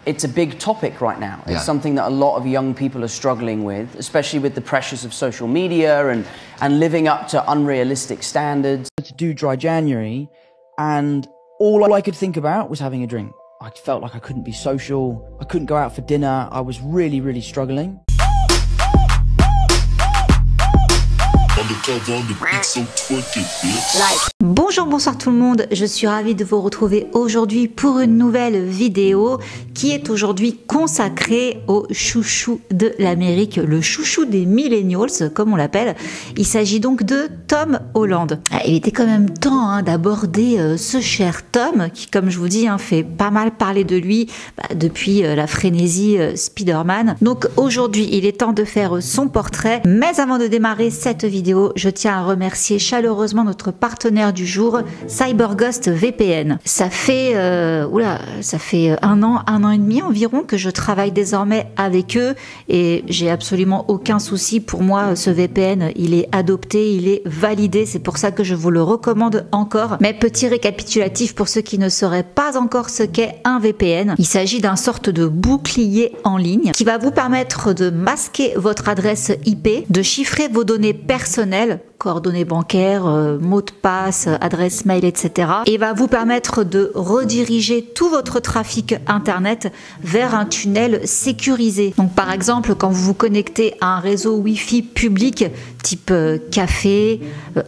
It's a big topic right now. It's something that a lot of young people are struggling with, especially with the pressures of social media and living up to unrealistic standards. To do Dry January, and all I could think about was having a drink. I felt like I couldn't be social, I couldn't go out for dinner, I was really, really struggling. Bonjour, bonsoir tout le monde, je suis ravie de vous retrouver aujourd'hui pour une nouvelle vidéo qui est aujourd'hui consacrée au chouchou de l'Amérique, le chouchou des millennials comme on l'appelle. Il s'agit donc de Tom Holland. Il était quand même temps d'aborder ce cher Tom qui, comme je vous dis, fait pas mal parler de lui depuis la frénésie Spider-Man. Donc aujourd'hui il est temps de faire son portrait, mais avant de démarrer cette vidéo, je tiens à remercier chaleureusement notre partenaire du jour, CyberGhost VPN. Ça fait un an et demi environ que je travaille désormais avec eux et j'ai absolument aucun souci. Pour moi, ce VPN, il est adopté, il est validé, c'est pour ça que je vous le recommande encore. Mais petit récapitulatif pour ceux qui ne sauraient pas encore ce qu'est un VPN. Il s'agit d'un sorte de bouclier en ligne qui va vous permettre de masquer votre adresse IP, de chiffrer vos données personnelles, coordonnées bancaires, mots de passe, adresse mail, etc. et va vous permettre de rediriger tout votre trafic internet vers un tunnel sécurisé. Donc par exemple, quand vous vous connectez à un réseau Wi-Fi public type café,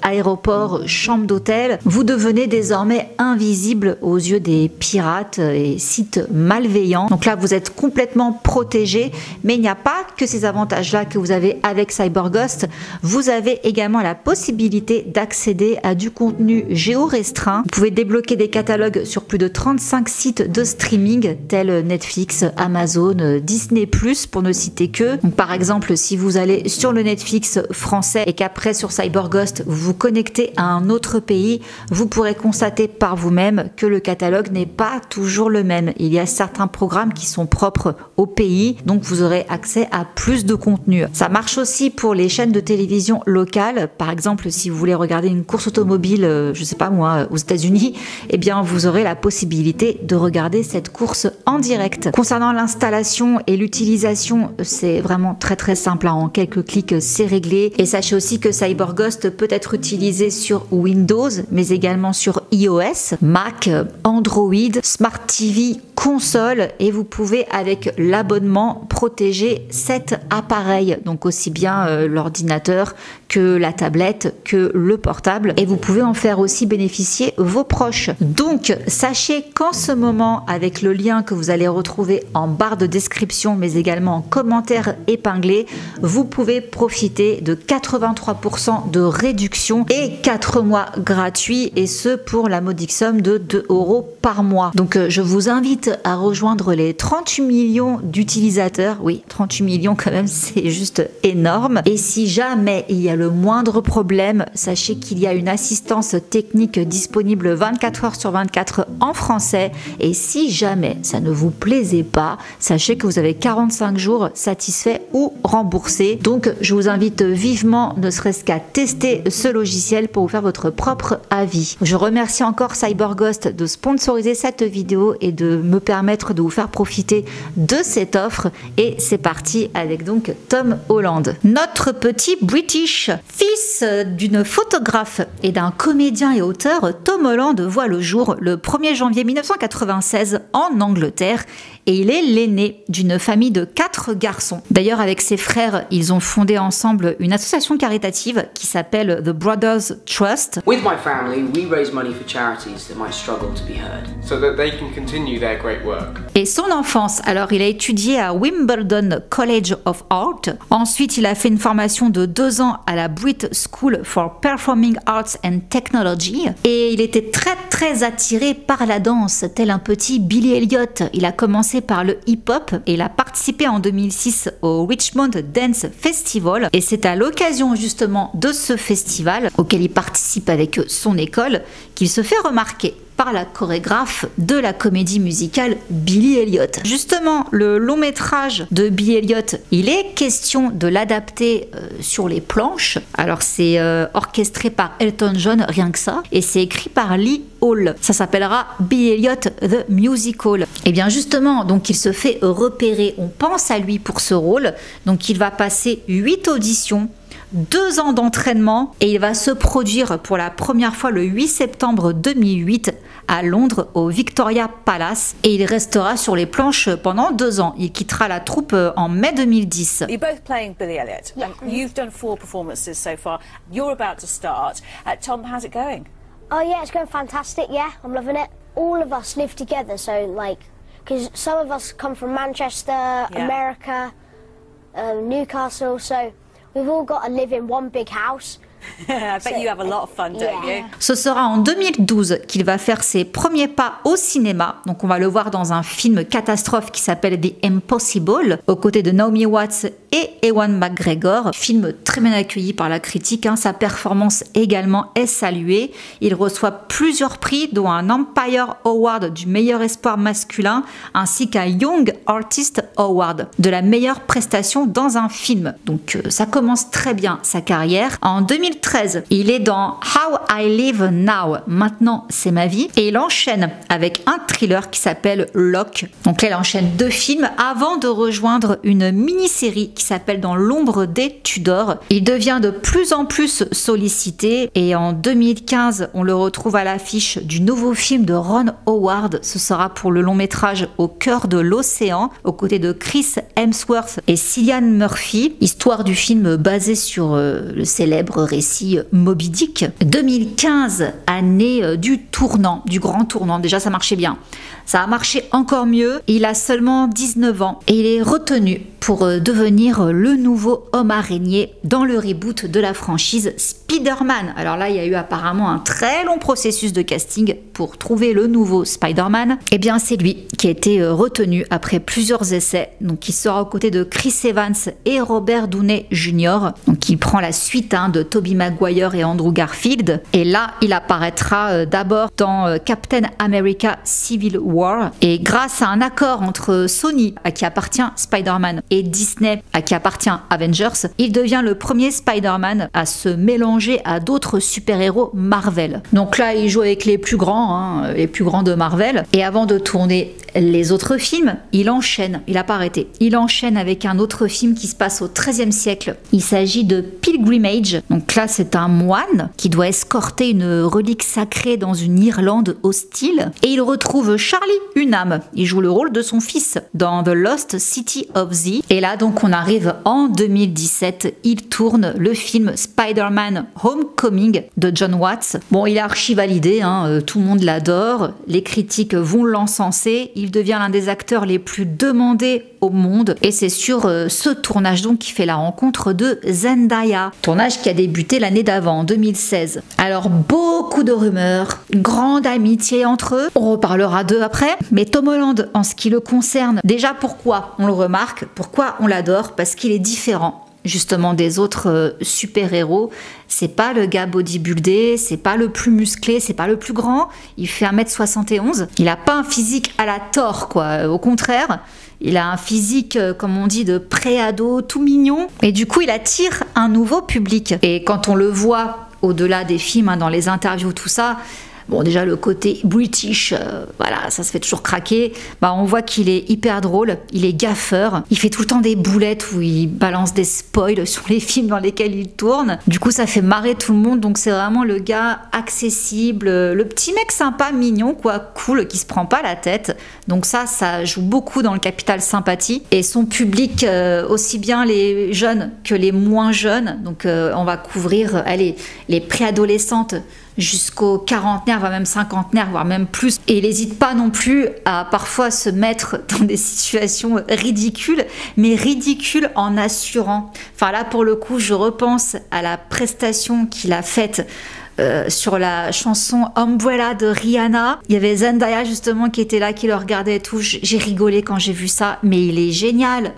aéroport, chambre d'hôtel, vous devenez désormais invisible aux yeux des pirates et sites malveillants. Donc là, vous êtes complètement protégé, mais il n'y a pas que ces avantages-là que vous avez avec CyberGhost. Vous avez également la possibilité d'accéder à du contenu géo-restreint. Vous pouvez débloquer des catalogues sur plus de 35 sites de streaming tels Netflix, Amazon, Disney+, pour ne citer que. Donc, par exemple, si vous allez sur le Netflix français et qu'après sur CyberGhost vous vous connectez à un autre pays, vous pourrez constater par vous-même que le catalogue n'est pas toujours le même. Il y a certains programmes qui sont propres au pays, donc vous aurez accès à plus de contenu. Ça marche aussi pour les chaînes de télévision locales. Par exemple, si vous voulez regarder une course automobile, je sais pas moi, aux États-Unis, eh bien vous aurez la possibilité de regarder cette course en direct. Concernant l'installation et l'utilisation, c'est vraiment très simple, en quelques clics c'est réglé. Et sachez aussi que CyberGhost peut être utilisé sur Windows, mais également sur iOS, Mac, Android, Smart TV, console, et vous pouvez avec l'abonnement protéger 7 appareils, donc aussi bien l'ordinateur que la tablette, que le portable, et vous pouvez en faire aussi bénéficier vos proches. Donc sachez qu'en ce moment, avec le lien que vous allez retrouver en barre de description mais également en commentaire épinglé, vous pouvez profiter de 83% de réduction et 4 mois gratuits, et ce pour la modique somme de 2 € par mois. Donc je vous invite à rejoindre les 38 millions d'utilisateurs. Oui, 38 millions quand même, c'est juste énorme. Et si jamais il y a le moindre problème, sachez qu'il y a une assistance technique disponible 24 heures sur 24 en français. Et si jamais ça ne vous plaisait pas, sachez que vous avez 45 jours satisfaits ou remboursés. Donc je vous invite vivement, ne serait-ce qu'à tester ce logiciel pour vous faire votre propre avis. Je remercie encore CyberGhost de sponsoriser cette vidéo et de me permettre de vous faire profiter de cette offre. Et c'est parti avec donc Tom Holland. Notre petit British, fils d'une photographe et d'un comédien et auteur, Tom Holland voit le jour le 1er janvier 1996 en Angleterre. Et il est l'aîné d'une famille de 4 garçons. D'ailleurs, avec ses frères, ils ont fondé ensemble une association caritative qui s'appelle The Brothers Trust. With my family, we raise money for charities that might struggle to be heard, so that they can continue their great work. Et son enfance, alors il a étudié à Wimbledon College of Art. Ensuite, il a fait une formation de 2 ans à la Brit School for Performing Arts and Technology. Et il était très attiré par la danse, tel un petit Billy Elliot. Il a commencé par le hip-hop et il a participé en 2006 au Richmond Dance Festival. Et c'est à l'occasion justement de ce festival, auquel il participe avec son école, qu'il se fait remarquer. par la chorégraphe de la comédie musicale Billy Elliot. Justement, le long métrage de Billy Elliot, il est question de l'adapter sur les planches. Alors c'est orchestré par Elton John, rien que ça, et c'est écrit par Lee Hall. Ça s'appellera Billy Elliot The Musical. Et bien justement, donc il se fait repérer, on pense à lui pour ce rôle, donc il va passer 8 auditions, 2 ans d'entraînement et il va se produire pour la première fois le 8 septembre 2008 à Londres au Victoria Palace et il restera sur les planches pendant 2 ans. Il quittera la troupe en mai 2010. You're both playing Billy Elliot. Yeah. You've done 4 performances so far. You're about to start. Tom, how's it going? Oh yeah, it's going fantastic. Yeah, I'm loving it. All of us live together, so like, because some of us come from Manchester, America, Newcastle, so we've all got to live in one big house. I bet you have a lot of fun, don't you? Ce sera en 2012 qu'il va faire ses premiers pas au cinéma. Donc on va le voir dans un film catastrophe qui s'appelle The Impossible, aux côtés de Naomi Watts et Ewan McGregor. Film très bien accueilli par la critique. Sa performance également est saluée. Il reçoit plusieurs prix, dont un Empire Award du meilleur espoir masculin, ainsi qu'un Young Artist Award de la meilleure prestation dans un film. Donc ça commence très bien sa carrière. En 2013, il est dans How I Live Now, maintenant c'est ma vie, et il enchaîne avec un thriller qui s'appelle Locke. Donc là, il enchaîne 2 films avant de rejoindre une mini-série qui s'appelle Dans l'ombre des Tudors. Il devient de plus en plus sollicité et en 2015, on le retrouve à l'affiche du nouveau film de Ron Howard. Ce sera pour le long métrage Au cœur de l'océan, aux côtés de Chris Hemsworth et Cillian Murphy. Histoire du film basé sur le célèbre récit Moby Dick. 2015, année du tournant, du grand tournant. Déjà, ça marchait bien. Ça a marché encore mieux. Il a seulement 19 ans et il est retenu pour devenir le nouveau homme araignée dans le reboot de la franchise Spider-Man. Alors là, il y a eu apparemment un très long processus de casting pour trouver le nouveau Spider-Man. Et bien, c'est lui qui a été retenu après plusieurs essais. Donc, il sera aux côtés de Chris Evans et Robert Downey Jr. Donc, il prend la suite de Tobey Maguire et Andrew Garfield. Et là, il apparaîtra d'abord dans Captain America Civil War. Et grâce à un accord entre Sony, à qui appartient Spider-Man, et Disney, à qui appartient Avengers, il devient le premier Spider-Man à se mélanger à d'autres super-héros Marvel. Donc là, il joue avec les plus grands de Marvel. Et avant de tourner les autres films, il enchaîne, il n'a pas arrêté, il enchaîne avec un autre film qui se passe au XIIIe siècle. Il s'agit de Pilgrimage. Donc là, c'est un moine qui doit escorter une relique sacrée dans une Irlande hostile. Et il retrouve Charlie Hunnam. Il joue le rôle de son fils dans The Lost City of Z. Et là, donc, on arrive en 2017. Il tourne le film Spider-Man Homecoming de John Watts. Bon, il est archi validé, tout le monde l'adore. Les critiques vont l'encenser. Il devient l'un des acteurs les plus demandés au monde. Et c'est sur ce tournage donc qui fait la rencontre de Zendaya. Tournage qui a débuté l'année d'avant, en 2016. Alors, beaucoup de rumeurs, grande amitié entre eux. On reparlera d'eux après. Mais Tom Holland, en ce qui le concerne, déjà pourquoi on le remarque, pourquoi on l'adore, parce qu'il est différent justement des autres super-héros. C'est pas le gars bodybuildé, c'est pas le plus musclé, c'est pas le plus grand. Il fait 1m71. Il a pas un physique à la Thor, quoi. Au contraire, il a un physique, comme on dit, de pré-ado, tout mignon. Et du coup, il attire un nouveau public. Et quand on le voit au-delà des films, dans les interviews, tout ça, bon, déjà le côté british, voilà, ça se fait toujours craquer. On voit qu'il est hyper drôle, il est gaffeur, il fait tout le temps des boulettes où il balance des spoils sur les films dans lesquels il tourne. Du coup, ça fait marrer tout le monde, donc c'est vraiment le gars accessible, le petit mec sympa, mignon, quoi, cool, qui se prend pas la tête. Donc ça joue beaucoup dans le capital sympathie. Et son public, aussi bien les jeunes que les moins jeunes, donc on va couvrir, les préadolescentes jusqu'aux quarantenaires, voire même cinquantenaires, voire même plus. Et il n'hésite pas non plus à parfois se mettre dans des situations ridicules, mais ridicules en assurant. Enfin là, pour le coup, je repense à la prestation qu'il a faite sur la chanson Umbrella de Rihanna. Il y avait Zendaya justement qui était là, qui le regardait et tout. J'ai rigolé quand j'ai vu ça, mais il est génial.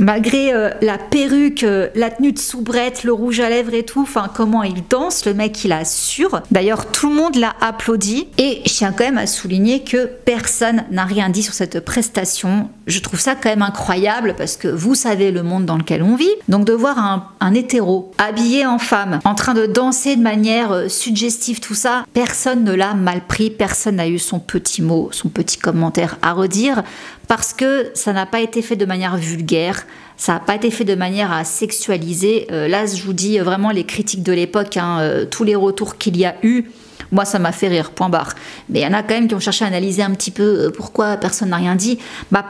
Malgré la perruque, la tenue de soubrette, le rouge à lèvres et tout, enfin comment il danse, le mec il assure. D'ailleurs tout le monde l'a applaudi et je tiens quand même à souligner que personne n'a rien dit sur cette prestation. Je trouve ça quand même incroyable parce que vous savez le monde dans lequel on vit, donc de voir un hétéro habillé en femme en train de danser de manière suggestive, tout ça, personne ne l'a mal pris, personne n'a eu son petit mot, son petit commentaire à redire parce que ça n'a pas été fait de manière vulgaire. Ça n'a pas été fait de manière à sexualiser. Là, je vous dis vraiment les critiques de l'époque, tous les retours qu'il y a eu, moi, ça m'a fait rire, point barre. Mais il y en a quand même qui ont cherché à analyser un petit peu pourquoi personne n'a rien dit.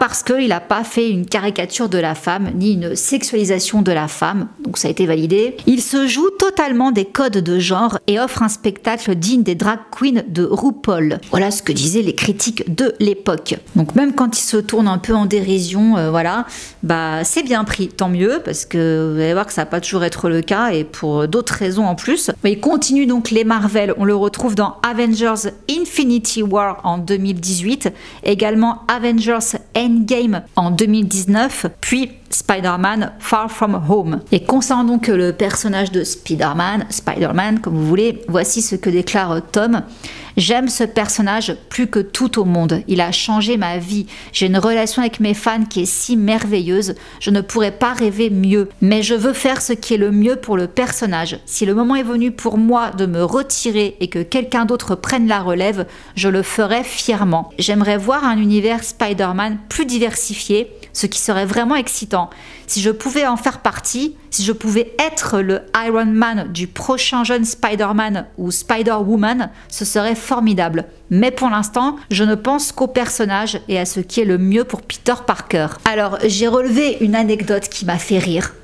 Parce qu'il n'a pas fait une caricature de la femme, ni une sexualisation de la femme. Donc ça a été validé. Il se joue totalement des codes de genre et offre un spectacle digne des drag queens de RuPaul. Voilà ce que disaient les critiques de l'époque. Donc même quand il se tourne un peu en dérision, c'est bien pris. Tant mieux, parce que vous allez voir que ça va pas toujours être le cas et pour d'autres raisons en plus. Mais il continue donc les Marvel. On le retrouve dans Avengers Infinity War en 2018, également Avengers Endgame en 2019, puis Spider-Man Far From Home. Et concernant donc le personnage de Spider-Man, comme vous voulez, voici ce que déclare Tom. J'aime ce personnage plus que tout au monde. Il a changé ma vie. J'ai une relation avec mes fans qui est si merveilleuse. Je ne pourrais pas rêver mieux. Mais je veux faire ce qui est le mieux pour le personnage. Si le moment est venu pour moi de me retirer et que quelqu'un d'autre prenne la relève, je le ferai fièrement. J'aimerais voir un univers Spider-Man plus diversifié, ce qui serait vraiment excitant. Si je pouvais en faire partie, si je pouvais être le Iron Man du prochain jeune Spider-Man ou Spider-Woman, ce serait formidable. Mais pour l'instant, je ne pense qu'au personnage et à ce qui est le mieux pour Peter Parker. Alors, j'ai relevé une anecdote qui m'a fait rire.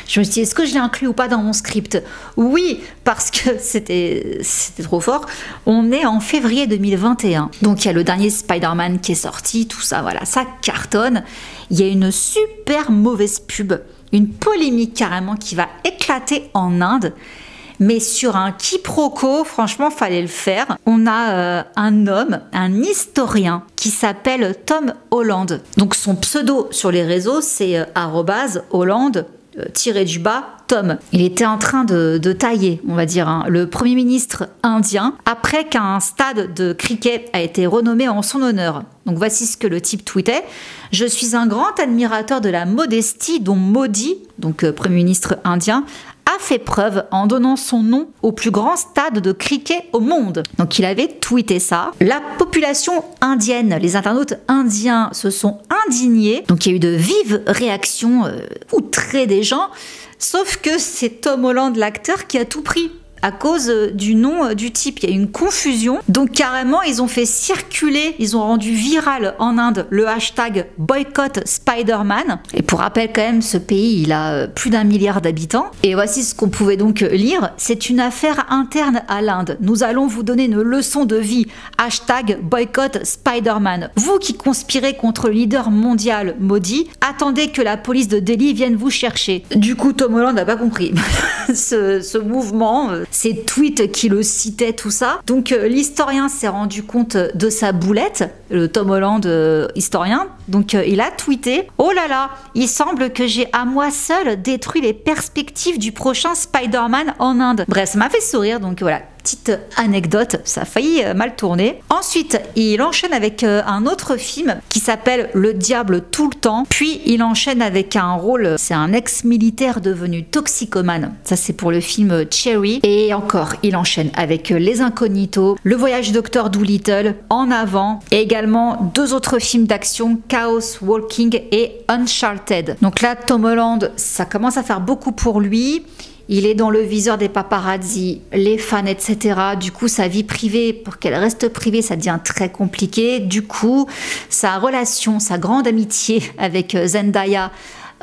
Je me suis dit, est-ce que je l'ai inclus ou pas dans mon script? Oui, parce que c'était trop fort. On est en février 2021. Donc, il y a le dernier Spider-Man qui est sorti, tout ça, voilà, ça cartonne. Il y a une super mauvaise pub, une polémique carrément qui va éclater en Inde. Mais sur un quiproquo, franchement, fallait le faire. On a un homme, un historien, qui s'appelle Tom Holland. Donc, son pseudo sur les réseaux, c'est @Holland. Tom. Il était en train de tailler, on va dire, le Premier ministre indien après qu'un stade de cricket a été renommé en son honneur. Donc voici ce que le type tweetait. « Je suis un grand admirateur de la modestie dont Modi, donc Premier ministre indien, a fait preuve en donnant son nom au plus grand stade de cricket au monde. » Donc il avait tweeté ça. La population indienne, les internautes indiens se sont indignés. Donc il y a eu de vives réactions, outrées des gens. Sauf que c'est Tom Holland, l'acteur, qui a tout pris à cause du nom du type. Il y a eu une confusion. Donc carrément, ils ont fait circuler, ils ont rendu viral en Inde le hashtag boycott Spider-Man. Et pour rappel quand même, ce pays, il a plus d'1 milliard d'habitants. Et voici ce qu'on pouvait donc lire. C'est une affaire interne à l'Inde. Nous allons vous donner une leçon de vie. Hashtag boycott Spider-Man. Vous qui conspirez contre le leader mondial Modi, attendez que la police de Delhi vienne vous chercher. Du coup, Tom Holland n'a pas compris ce mouvement. Ces tweets qui le citaient, tout ça. Donc l'historien s'est rendu compte de sa boulette, le Tom Holland historien. Donc il a tweeté « Oh là là, il semble que j'ai à moi seul détruit les perspectives du prochain Spider-Man en Inde. » Bref, ça m'a fait sourire, donc voilà. Petite anecdote, ça a failli mal tourner. Ensuite, il enchaîne avec un autre film qui s'appelle Le Diable tout le temps. Puis il enchaîne avec un rôle, c'est un ex-militaire devenu toxicomane. Ça c'est pour le film Cherry. Et encore, il enchaîne avec Les Incognitos, Le Voyage du Dr Dolittle, En Avant, et également 2 autres films d'action, Chaos Walking et Uncharted. Donc là, Tom Holland, ça commence à faire beaucoup pour lui. Il est dans le viseur des paparazzi, les fans, etc. Du coup, sa vie privée, pour qu'elle reste privée, ça devient très compliqué. Du coup, sa relation, sa grande amitié avec Zendaya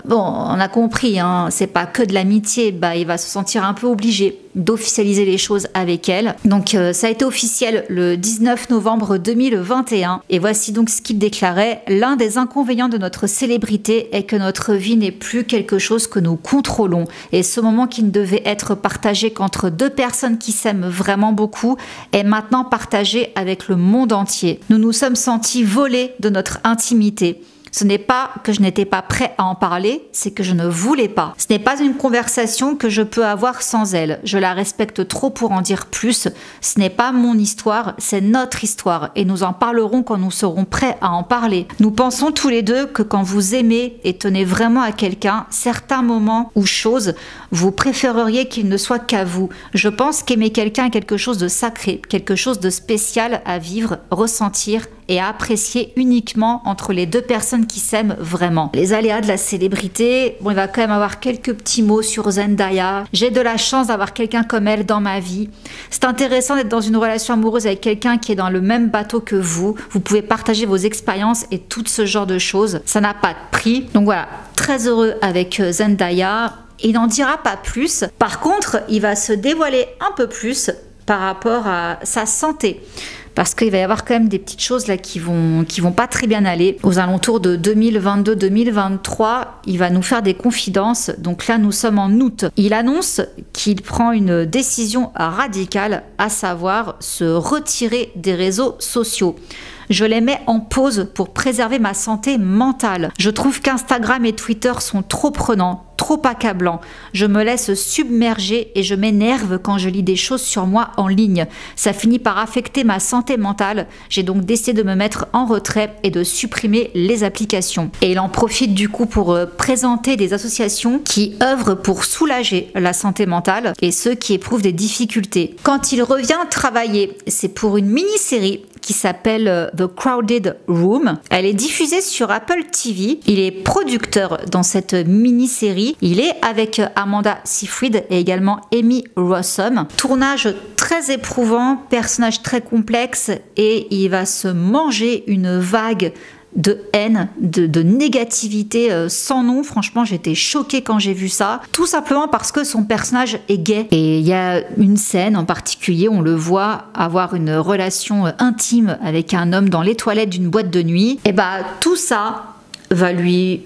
Bon, on a compris, hein, c'est pas que de l'amitié, bah, il va se sentir un peu obligé d'officialiser les choses avec elle. Donc ça a été officiel le 19 novembre 2021 et voici donc ce qu'il déclarait: l'un des inconvénients de notre célébrité est que notre vie n'est plus quelque chose que nous contrôlons et ce moment qui ne devait être partagé qu'entre deux personnes qui s'aiment vraiment beaucoup est maintenant partagé avec le monde entier. Nous nous sommes sentis volés de notre intimité. Ce n'est pas que je n'étais pas prêt à en parler, c'est que je ne voulais pas. Ce n'est pas une conversation que je peux avoir sans elle. Je la respecte trop pour en dire plus. Ce n'est pas mon histoire, c'est notre histoire. Et nous en parlerons quand nous serons prêts à en parler. Nous pensons tous les deux que quand vous aimez et tenez vraiment à quelqu'un, certains moments ou choses, vous préféreriez qu'il ne soit qu'à vous. Je pense qu'aimer quelqu'un est quelque chose de sacré, quelque chose de spécial à vivre, ressentir et à apprécier uniquement entre les deux personnes qui s'aiment vraiment. Les aléas de la célébrité, bon, il va quand même avoir quelques petits mots sur Zendaya. J'ai de la chance d'avoir quelqu'un comme elle dans ma vie. C'est intéressant d'être dans une relation amoureuse avec quelqu'un qui est dans le même bateau que vous. Vous pouvez partager vos expériences et tout ce genre de choses. Ça n'a pas de prix. Donc voilà, très heureux avec Zendaya. Il n'en dira pas plus. Par contre, il va se dévoiler un peu plus par rapport à sa santé. Parce qu'il va y avoir quand même des petites choses là qui vont pas très bien aller. Aux alentours de 2022-2023, il va nous faire des confidences. Donc là, nous sommes en août. Il annonce qu'il prend une décision radicale, à savoir se retirer des réseaux sociaux. Je les mets en pause pour préserver ma santé mentale. Je trouve qu'Instagram et Twitter sont trop prenants, trop accablants. Je me laisse submerger et je m'énerve quand je lis des choses sur moi en ligne. Ça finit par affecter ma santé mentale. J'ai donc décidé de me mettre en retrait et de supprimer les applications. Et il en profite du coup pour présenter des associations qui œuvrent pour soulager la santé mentale et ceux qui éprouvent des difficultés. Quand il revient travailler, c'est pour une mini-série qui s'appelle The Crowded Room. Elle est diffusée sur Apple TV. Il est producteur dans cette mini-série. Il est avec Amanda Seyfried et également Amy Rossum. Tournage très éprouvant, personnage très complexe et il va se manger une vague de haine, de négativité sans nom. Franchement, j'étais choquée quand j'ai vu ça. Tout simplement parce que son personnage est gay. Et il y a une scène en particulier, on le voit avoir une relation intime avec un homme dans les toilettes d'une boîte de nuit. Et bah, tout ça va lui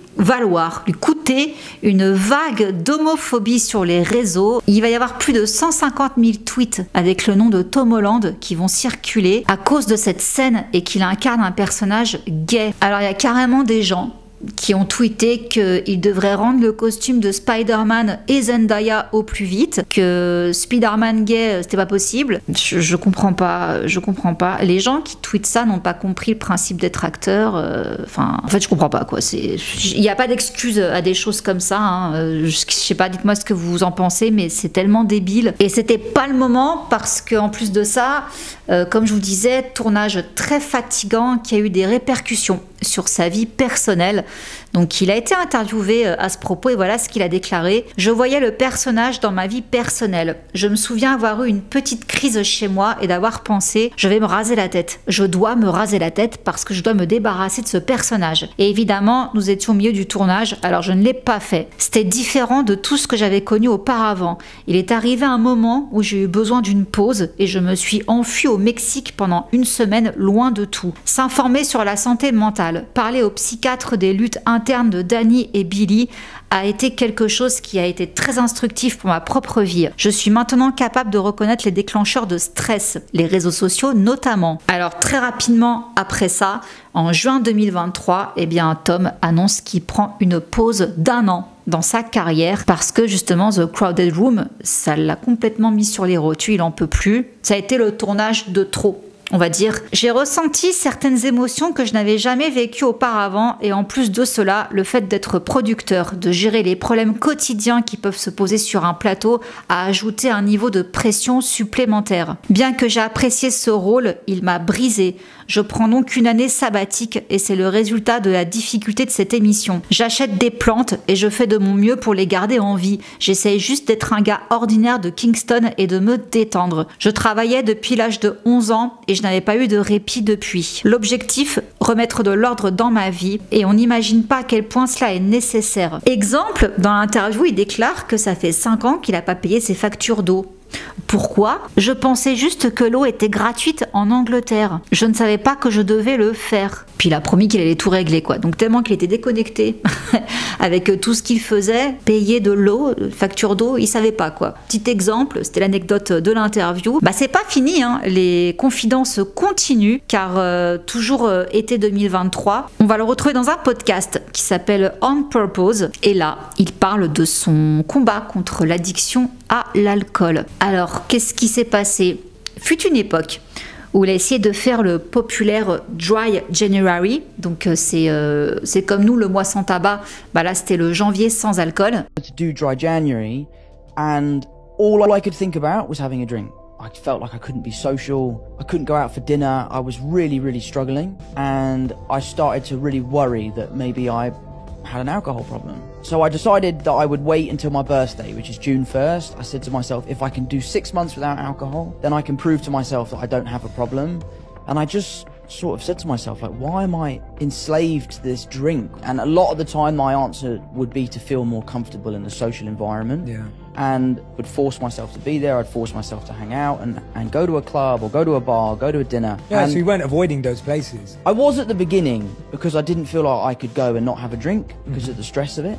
coûter une vague d'homophobie sur les réseaux. Il va y avoir plus de 150 000 tweets avec le nom de Tom Holland qui vont circuler à cause de cette scène et qu'il incarne un personnage gay. Alors il y a carrément des gens qui ont tweeté qu'ils devraient rendre le costume de Spider-Man et Zendaya au plus vite, que Spider-Man gay, c'était pas possible. Je comprends pas. Les gens qui tweetent ça n'ont pas compris le principe d'être acteur. En fait, je comprends pas, quoi. Il n'y a pas d'excuse à des choses comme ça. Hein. Je sais pas, dites-moi ce que vous en pensez, mais c'est tellement débile. Et c'était pas le moment parce qu'en plus de ça, comme je vous disais, tournage très fatigant qui a eu des répercussions sur sa vie personnelle. Donc il a été interviewé à ce propos et voilà ce qu'il a déclaré. Je voyais le personnage dans ma vie personnelle. Je me souviens avoir eu une petite crise chez moi et d'avoir pensé je vais me raser la tête. Je dois me raser la tête parce que je dois me débarrasser de ce personnage. Et évidemment, nous étions au milieu du tournage, alors je ne l'ai pas fait. C'était différent de tout ce que j'avais connu auparavant. Il est arrivé un moment où j'ai eu besoin d'une pause et je me suis enfuie au Mexique pendant une semaine loin de tout. S'informer sur la santé mentale, parler aux psychiatres des luttes interne de Danny et Billy a été quelque chose qui a été très instructif pour ma propre vie. Je suis maintenant capable de reconnaître les déclencheurs de stress, les réseaux sociaux notamment. Alors très rapidement après ça, en juin 2023, eh bien Tom annonce qu'il prend une pause d'1 an dans sa carrière parce que justement The Crowded Room, ça l'a complètement mis sur les rotules, il en peut plus. Ça a été le tournage de trop. On va dire, j'ai ressenti certaines émotions que je n'avais jamais vécues auparavant et en plus de cela, le fait d'être producteur, de gérer les problèmes quotidiens qui peuvent se poser sur un plateau a ajouté un niveau de pression supplémentaire. Bien que j'ai apprécié ce rôle, il m'a brisé. Je prends donc une année sabbatique et c'est le résultat de la difficulté de cette émission. J'achète des plantes et je fais de mon mieux pour les garder en vie. J'essaye juste d'être un gars ordinaire de Kingston et de me détendre. Je travaillais depuis l'âge de 11 ans et je n'avais pas eu de répit depuis. L'objectif, remettre de l'ordre dans ma vie, et on n'imagine pas à quel point cela est nécessaire. Exemple, dans l'interview, il déclare que ça fait 5 ans qu'il n'a pas payé ses factures d'eau. Pourquoi? Je pensais juste que l'eau était gratuite en Angleterre. Je ne savais pas que je devais le faire. Puis il a promis qu'il allait tout régler, quoi. Donc tellement qu'il était déconnecté avec tout ce qu'il faisait, payer de l'eau, facture d'eau, il savait pas, quoi. Petit exemple, c'était l'anecdote de l'interview. Bah c'est pas fini, hein. Les confidences continuent, car toujours été 2023, on va le retrouver dans un podcast qui s'appelle On Purpose. Et là, il parle de son combat contre l'addiction à l'alcool. Alors, qu'est-ce qui s'est passé? Fut une époque où il a essayé de faire le populaire Dry January, donc c'est comme nous le mois sans tabac, bah là c'était le janvier sans alcool. To do Dry January, and all I could think about was having a drink. I felt like I couldn't be social, I couldn't go out for dinner, I was really struggling, and I started to really worry that maybe I had an alcohol problem. So I decided that I would wait until my birthday, which is June 1st. I said to myself, if I can do 6 months without alcohol, then I can prove to myself that I don't have a problem. And I just sort of said to myself, like, why am I enslaved to this drink? And a lot of the time my answer would be to feel more comfortable in the social environment. Yeah. And would force myself to be there, I'd force myself to hang out and go to a club or go to a bar, go to a dinner. Yeah, and so you weren't avoiding those places. I was at the beginning because I didn't feel like I could go and not have a drink because of the stress of it.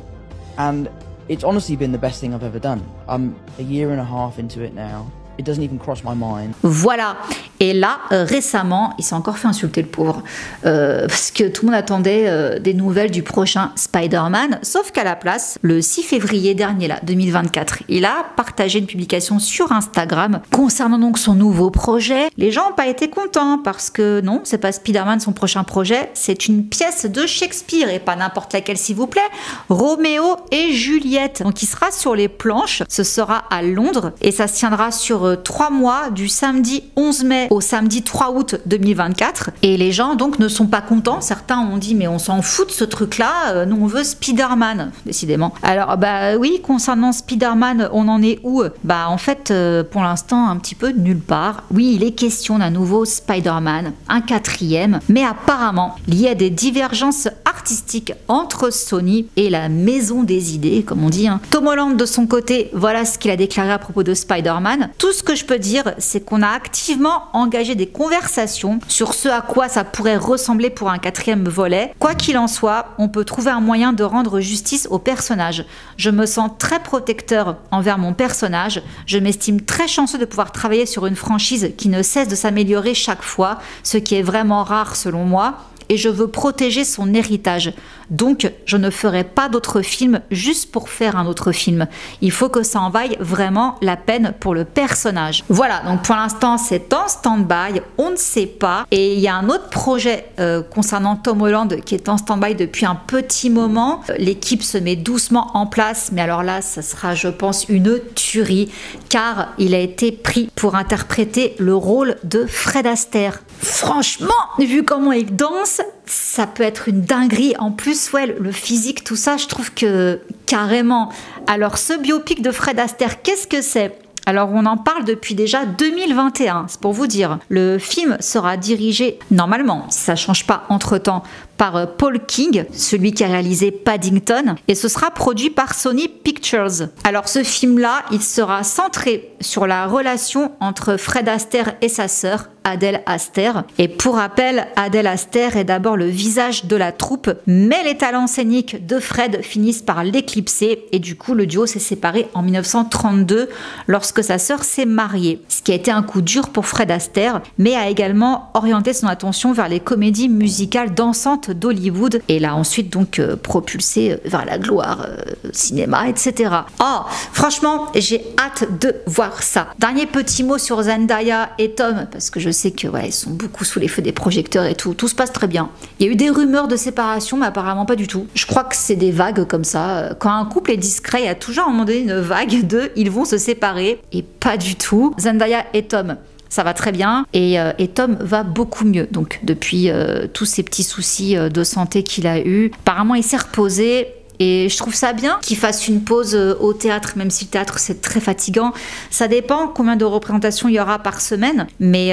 And it's honestly been the best thing I've ever done. I'm a year and a half into it now. It doesn't even cross my mind. Voilà. Et là, récemment, il s'est encore fait insulter le pauvre. Parce que tout le monde attendait des nouvelles du prochain Spider-Man. Sauf qu'à la place, le 6 février dernier, là, 2024, il a partagé une publication sur Instagram concernant donc son nouveau projet. Les gens n'ont pas été contents parce que non, c'est pas Spider-Man son prochain projet. C'est une pièce de Shakespeare et pas n'importe laquelle, s'il vous plaît. Roméo et Juliette. Donc il sera sur les planches. Ce sera à Londres et ça se tiendra sur 3 mois, du samedi 11 mai au samedi 3 août 2024. Et les gens donc ne sont pas contents. Certains ont dit mais on s'en fout de ce truc-là, nous on veut Spider-Man, décidément. Alors bah oui, concernant Spider-Man, on en est où? Bah en fait, pour l'instant, un petit peu nulle part. Oui, il est question d'un nouveau Spider-Man, un 4e, mais apparemment, il y a des divergences artistiques entre Sony et la maison des idées, comme on dit. Tom Holland, de son côté, voilà ce qu'il a déclaré à propos de Spider-Man. Tout ce que je peux dire, c'est qu'on a activement engagé des conversations sur ce à quoi ça pourrait ressembler pour un 4e volet. Quoi qu'il en soit, on peut trouver un moyen de rendre justice au personnage. Je me sens très protecteur envers mon personnage. Je m'estime très chanceux de pouvoir travailler sur une franchise qui ne cesse de s'améliorer chaque fois, ce qui est vraiment rare selon moi. Et je veux protéger son héritage. Donc, je ne ferai pas d'autres films juste pour faire un autre film. Il faut que ça en vaille vraiment la peine pour le personnage. Voilà, donc pour l'instant, c'est en stand-by, on ne sait pas. Et il y a un autre projet concernant Tom Holland qui est en stand-by depuis un petit moment. L'équipe se met doucement en place, mais alors là, ça sera, je pense, une tuerie, car il a été pris pour interpréter le rôle de Fred Astaire. Franchement, vu comment il danse, ça peut être une dinguerie. En plus, ouais, le physique, tout ça, je trouve que carrément. Alors, ce biopic de Fred Astaire, qu'est-ce que c'est ? Alors, on en parle depuis déjà 2021, c'est pour vous dire. Le film sera dirigé, normalement, si ça ne change pas entre-temps, par Paul King, celui qui a réalisé Paddington, et ce sera produit par Sony Pictures. Alors ce film-là, il sera centré sur la relation entre Fred Astaire et sa sœur, Adèle Astaire. Et pour rappel, Adèle Astaire est d'abord le visage de la troupe, mais les talents scéniques de Fred finissent par l'éclipser, et du coup le duo s'est séparé en 1932 lorsque sa sœur s'est mariée. Ce qui a été un coup dur pour Fred Astaire, mais a également orienté son attention vers les comédies musicales dansantes d'Hollywood et l'a ensuite donc propulsé vers la gloire, cinéma, etc. Oh, franchement, j'ai hâte de voir ça. Dernier petit mot sur Zendaya et Tom, parce que je sais que ouais, ils sont beaucoup sous les feux des projecteurs et tout. Tout se passe très bien. Il y a eu des rumeurs de séparation, mais apparemment pas du tout. Je crois que c'est des vagues comme ça. Quand un couple est discret, il y a toujours à un moment donné une vague de ils vont se séparer, et pas du tout. Zendaya et Tom, ça va très bien et Tom va beaucoup mieux. Donc depuis tous ces petits soucis de santé qu'il a eu, apparemment il s'est reposé Et je trouve ça bien qu'il fasse une pause au théâtre, même si le théâtre c'est très fatigant. Ça dépend combien de représentations il y aura par semaine, mais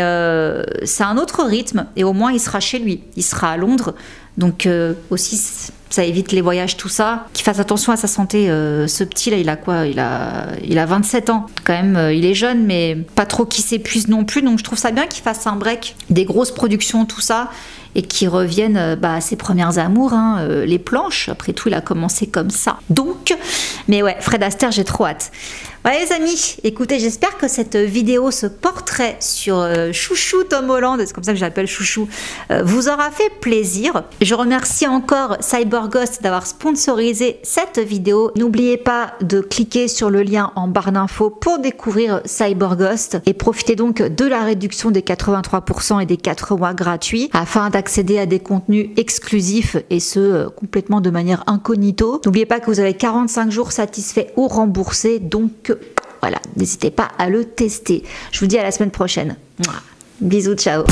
c'est un autre rythme et au moins il sera chez lui, il sera à Londres. Donc aussi ça évite les voyages, tout ça. Qu'il fasse attention à sa santé. Ce petit là, il a quoi? Il a 27 ans. Quand même, il est jeune, mais pas trop qu'il s'épuise non plus. Donc je trouve ça bien qu'il fasse un break des grosses productions, tout ça, et qu'il revienne à ses premières amours, hein, les planches. Après tout, il a commencé comme ça. Donc, mais ouais, Fred Astaire, j'ai trop hâte. Ouais les amis, écoutez, j'espère que cette vidéo, ce portrait sur Chouchou Tom Holland, c'est comme ça que j'appelle Chouchou, vous aura fait plaisir. Je remercie encore CyberGhost d'avoir sponsorisé cette vidéo. N'oubliez pas de cliquer sur le lien en barre d'infos pour découvrir CyberGhost et profitez donc de la réduction des 83% et des 4 mois gratuits afin d'accéder à des contenus exclusifs et ce complètement de manière incognito. N'oubliez pas que vous avez 45 jours satisfaits ou remboursés, donc voilà, n'hésitez pas à le tester. Je vous dis à la semaine prochaine. Bisous, ciao.